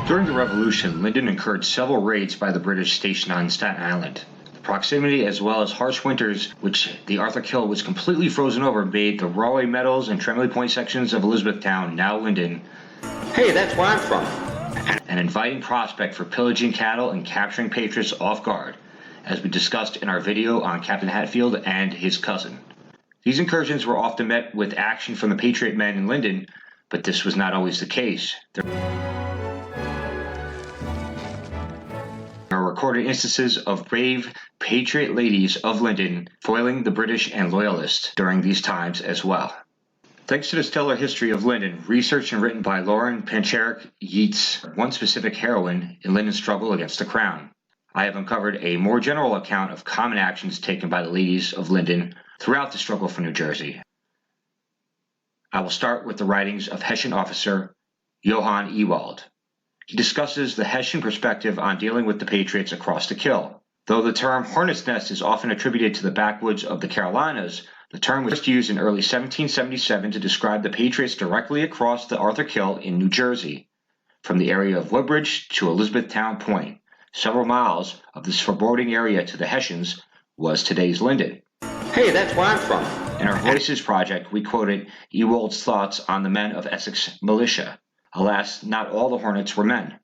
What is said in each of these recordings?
During the Revolution, Linden incurred several raids by the British stationed on Staten Island. The proximity as well as harsh winters, which the Arthur Kill was completely frozen over, made the Rahway Meadows and Tremley Point sections of Elizabethtown, now Linden, hey, that's where I'm from, an inviting prospect for pillaging cattle and capturing patriots off guard, as we discussed in our video on Captain Hatfield and his cousin. These incursions were often met with action from the patriot men in Linden, but this was not always the case. There are recorded instances of brave patriot ladies of Linden foiling the British and Loyalists during these times as well. Thanks to the stellar history of Linden, researched and written by Lauren Pancharik Yeats, one specific heroine in Linden's struggle against the crown, I have uncovered a more general account of common actions taken by the ladies of Linden throughout the struggle for New Jersey. I will start with the writings of Hessian officer Johann Ewald. He discusses the Hessian perspective on dealing with the Patriots across the Kill. Though the term Hornets' nest is often attributed to the backwoods of the Carolinas, the term was first used in early 1777 to describe the Patriots directly across the Arthur Kill in New Jersey, from the area of Woodbridge to Elizabethtown Point. Several miles of this foreboding area to the Hessians was today's Linden. hey, that's where I'm from. In our Voices project, we quoted Ewald's thoughts on the men of Essex militia. Alas, not all the Hornets were men.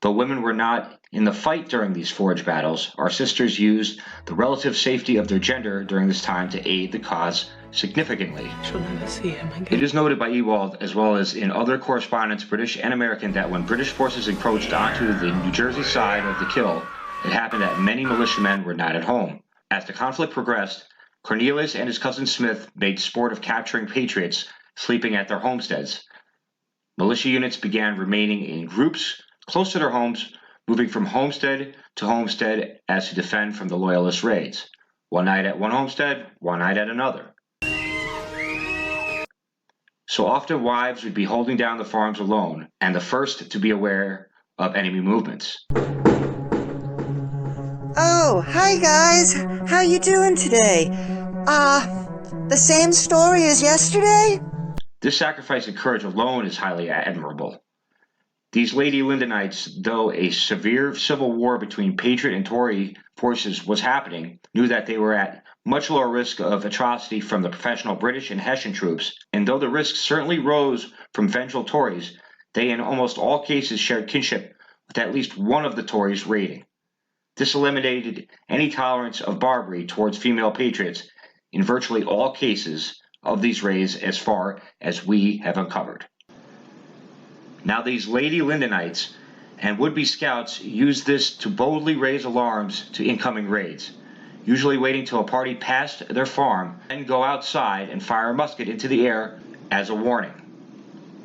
Though women were not in the fight during these forged battles, our sisters used the relative safety of their gender during this time to aid the cause significantly. She'll never see him again. It is noted by Ewald, as well as in other correspondence, British and American, that when British forces encroached onto the New Jersey side of the Kill, it happened that many militiamen were not at home. As the conflict progressed, Cornelius and his cousin Smith made sport of capturing patriots sleeping at their homesteads. Militia units began remaining in groups close to their homes, moving from homestead to homestead as to defend from the Loyalist raids. One night at one homestead, one night at another. So often wives would be holding down the farms alone, and the first to be aware of enemy movements. Oh, hi guys! How you doing today? The same story as yesterday? This sacrifice and courage alone is highly admirable. These Lady Lindenites, though a severe civil war between Patriot and Tory forces was happening, knew that they were at much lower risk of atrocity from the professional British and Hessian troops, and though the risk certainly rose from vengeful Tories, they in almost all cases shared kinship with at least one of the Tories raiding. This eliminated any tolerance of barbary towards female patriots in virtually all cases of these raids as far as we have uncovered. Now these Lady Lindenites and would-be scouts used this to boldly raise alarms to incoming raids, usually waiting till a party passed their farm, then go outside and fire a musket into the air as a warning.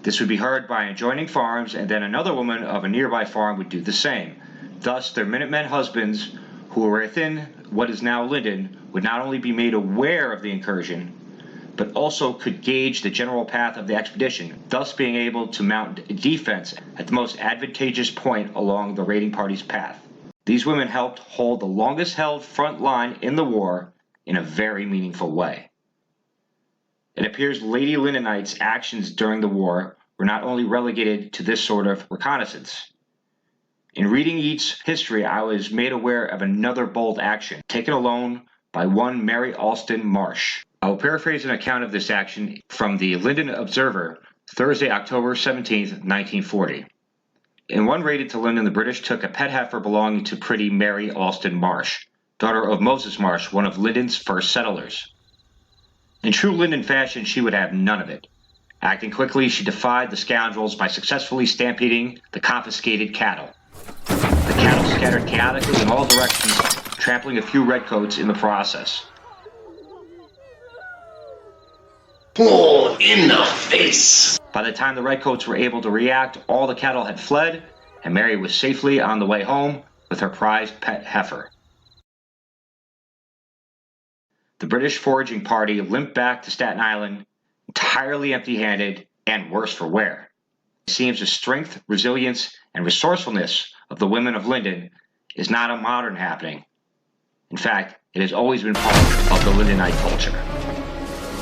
This would be heard by adjoining farms, and then another woman of a nearby farm would do the same. Thus, their Minutemen husbands, who were within what is now Linden, would not only be made aware of the incursion, but also could gauge the general path of the expedition, thus being able to mount defense at the most advantageous point along the raiding party's path. These women helped hold the longest-held front line in the war in a very meaningful way. It appears Lady Lindenites' actions during the war were not only relegated to this sort of reconnaissance. In reading Yeats' history, I was made aware of another bold action, taken alone by one Mary Alston Marsh. I will paraphrase an account of this action from the Linden Observer, Thursday, October 17, 1940. In one raid into Linden, the British took a pet heifer belonging to pretty Mary Alston Marsh, daughter of Moses Marsh, one of Linden's first settlers. In true Linden fashion, she would have none of it. Acting quickly, she defied the scoundrels by successfully stampeding the confiscated cattle. The cattle scattered chaotically in all directions, trampling a few redcoats in the process. Oh, in the face! By the time the redcoats were able to react, all the cattle had fled, and Mary was safely on the way home with her prized pet heifer. The British foraging party limped back to Staten Island entirely empty-handed and worse for wear. It seems the strength, resilience, and resourcefulness of the women of Linden is not a modern happening. In fact, it has always been part of the Lindenite culture.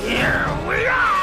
Here we are!